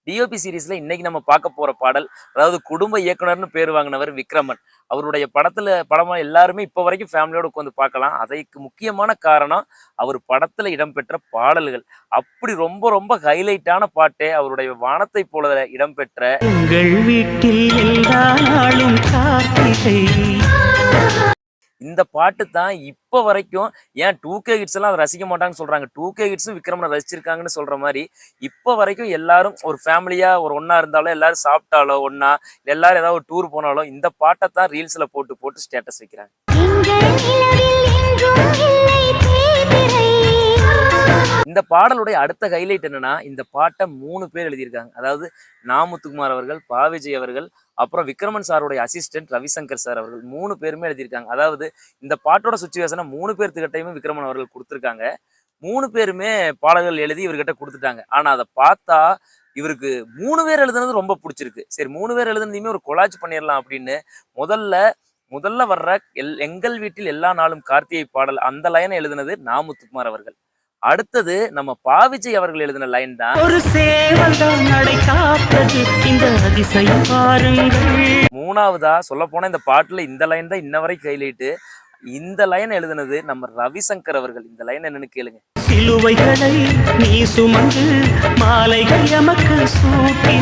DOP சீரிஸ்ல இன்னைக்கு நம்ம பார்க்க போற பாடல், அதாவது குடும்ப இயக்குனர்னு பேர் வாங்கினவர் விக்ரமன். அவருடைய படமா எல்லாருமே இப்ப வரைக்கும் ஃபேமிலியோட உட்காந்து பார்க்கலாம். அதற்கு முக்கியமான காரணம் அவர் படத்துல இடம்பெற்ற பாடல்கள். அப்படி ரொம்ப ரொம்ப ஹைலைட்டான பாட்டே அவருடைய வானத்தை போல இடம்பெற்ற உங்கள் வீட்டில் எல்லா நாளும் கார்த்திகை. இந்த பாட்டு தான் இப்ப வரைக்கும். ஏன் 2K கிட்ஸ் எல்லாம் அதை ரசிக்க மாட்டாங்கன்னு சொல்றாங்க. 2K கிட்ஸும் விக்ரமனை ரசிச்சிருக்காங்கன்னு சொல்ற மாதிரி இப்ப வரைக்கும் எல்லாரும் ஒரு ஃபேமிலியா ஒரு ஒண்ணா இருந்தாலும், எல்லாரும் சாப்பிட்டாலோ ஒண்ணா, எல்லாரும் ஏதாவது ஒரு டூர் போனாலும் இந்த பாட்டை தான் ரீல்ஸ்ல போட்டு போட்டு ஸ்டேட்டஸ் வைக்கிறாங்க. இந்த பாடலுடைய அடுத்த ஹைலைட் என்னன்னா, இந்த பாட்டை 3 பேர் எழுதியிருக்காங்க. அதாவது நாமுத்துக்குமார் அவர்கள், பாவிஜய் அவர்கள், அப்புறம் விக்ரமன் சாருடைய அசிஸ்டன்ட் ரவிசங்கர் சார் அவர்கள் 3 பேருமே எழுதியிருக்காங்க. அதாவது இந்த பாட்டோட சுச்சுவேஷனை 3 பேர்த்துக்கிட்டையுமே விக்ரமன் அவர்கள் கொடுத்துருக்காங்க. 3 பேருமே பாடல்கள் எழுதி இவர்கிட்ட கொடுத்துட்டாங்க. ஆனா அதை பார்த்தா இவருக்கு 3 பேர் எழுதுனது ரொம்ப பிடிச்சிருக்கு. சரி 3 பேர் எழுதுனதையுமே ஒரு கொலாஜ் பண்ணிடலாம் அப்படின்னு முதல்ல வர்ற எங்கள் வீட்டில் எல்லா நாளும் கார்த்திகை பாடல் அந்த லைனை எழுதுனது நாமுத்துக்குமார் அவர்கள். அடுத்தது நம்ம பாவிஜய் அவர்கள் எழுதின லைன் தான் ஒரு சேவல் நடை காப்பது இந்த அதிசயம் பாருங்கள். மூணாவதா சொல்ல போனா இந்த பாட்டுல இந்த லைன் தான் இன்ன வரைக்கும் ஹைலைட்டு. இந்த லைன் எழுதுனது நம்ம ரவிசங்கர் அவர்கள். இந்த லைன் என்னன்னு கேளுங்க. சிலுவைகளை நீ சுமந்து மாலைகள் எமக்கு சூட்டி